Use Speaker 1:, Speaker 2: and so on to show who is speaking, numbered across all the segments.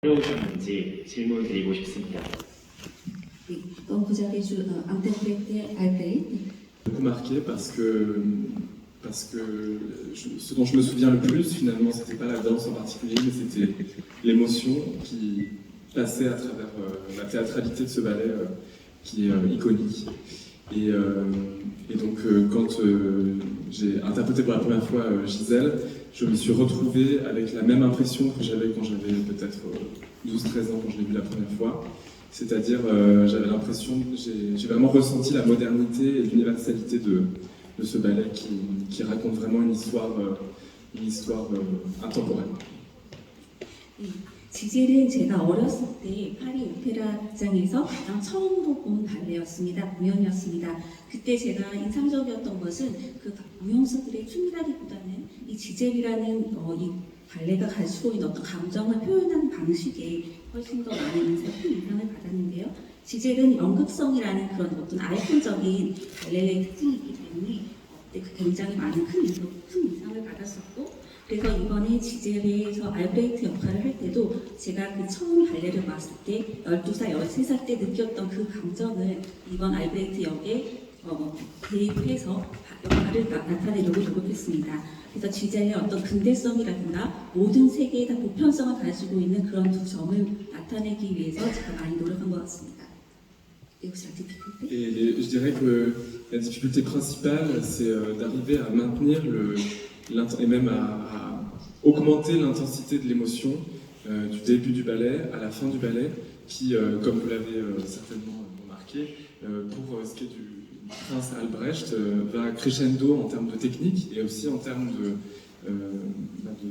Speaker 1: 어려우셨는지 질문 드리고 싶습니다.
Speaker 2: Donc vous avez interprété Albrecht.
Speaker 3: Beaucoup marqué parce que ce dont je me souviens le plus finalement c'était pas la danse en particulier mais c'était l'émotion qui passait à travers la théâtralité de ce ballet qui est iconique et donc quand j'ai interprété pour la première fois Gisèle, je me suis retrouvé avec la même impression que j'avais quand j'avais peut-être 12-13 ans quand je l'ai vu la première fois. C'est-à-dire, j'avais l'impression, j'ai vraiment ressenti la modernité et l'universalité de ce ballet qui raconte vraiment une histoire intemporelle.
Speaker 2: 지젤은 제가 어렸을 때 파리 오페라장에서 가장 처음으로 본 발레였습니다. 공연이었습니다. 그때 제가 인상적이었던 것은 그 무용수들의 춤이라기보다는 이 지젤이라는 이 발레가 가지고 있는 어떤 감정을 표현하는 방식에 훨씬 더 많은 큰 인상을 받았는데요. 지젤은 연극성이라는 그런 어떤 아이콘적인 발레의 특징이기 때문에 굉장히 많은 큰 인상을 받았었고, 그래서 이번에 지젤에서 알브레이트 역할을 할 때도 제가 그 처음 발레를 봤을 때 12살, 13살 때 느꼈던 그 감정을 이번 알브레이트 역에 대입해서 역할을 나타내려고 노력했습니다. 그래서 지젤의 어떤 근대성이라든가 모든 세계에 다 보편성을 가지고 있는 그런 두 점을 나타내기 위해서 제가 많이 노력한 것 같습니다.
Speaker 3: Et je dirais que la difficulté principale, c'est d'arriver à maintenir et même à augmenter l'intensité de l'émotion du début du ballet à la fin du ballet, qui, comme vous l'avez certainement remarqué, pour ce qui est du Prince Albrecht, va crescendo en termes de technique et aussi en termes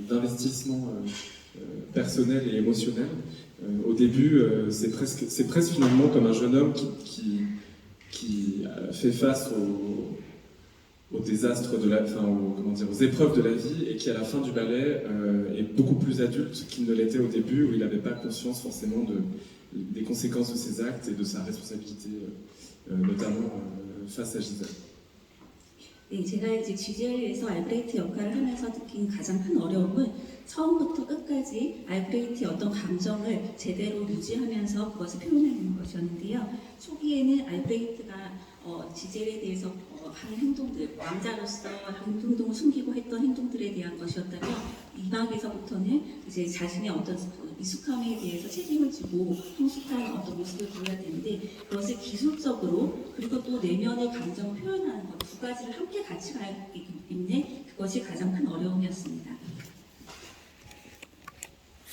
Speaker 3: d'investissement personnel et émotionnel. Au début, c'est presque finalement comme un jeune homme qui fait face aux désastres aux épreuves de la vie et qui à la fin du ballet est beaucoup plus adulte qu'il ne l'était au début où il n'avait pas conscience forcément des conséquences de ses actes et de sa responsabilité, notamment face à Gisèle.
Speaker 2: 네, 제가 이제 지젤에서 알브레이트 역할을 하면서 느낀 가장 큰 어려움은 처음부터 끝까지 알브레이트의 어떤 감정을 제대로 유지하면서 그것을 표현하는 것이었는데요. 초기에는 알브레이트가 지젤에 대해서 하는 행동들, 왕자로서 행동을 숨기고 했던 행동들에 대한 것이었다면 이 막에서부터는 이제 자신의 어떤 미숙함에 대해서 책임을 지고 성숙한 어떤 모습을 보여야 되는데 그것을 기술적으로 그리고 또 내면의 감정을 표현하는 것 두 가지를 함께 같이 가야 하기 때문에 그것이 가장 큰 어려움이었습니다.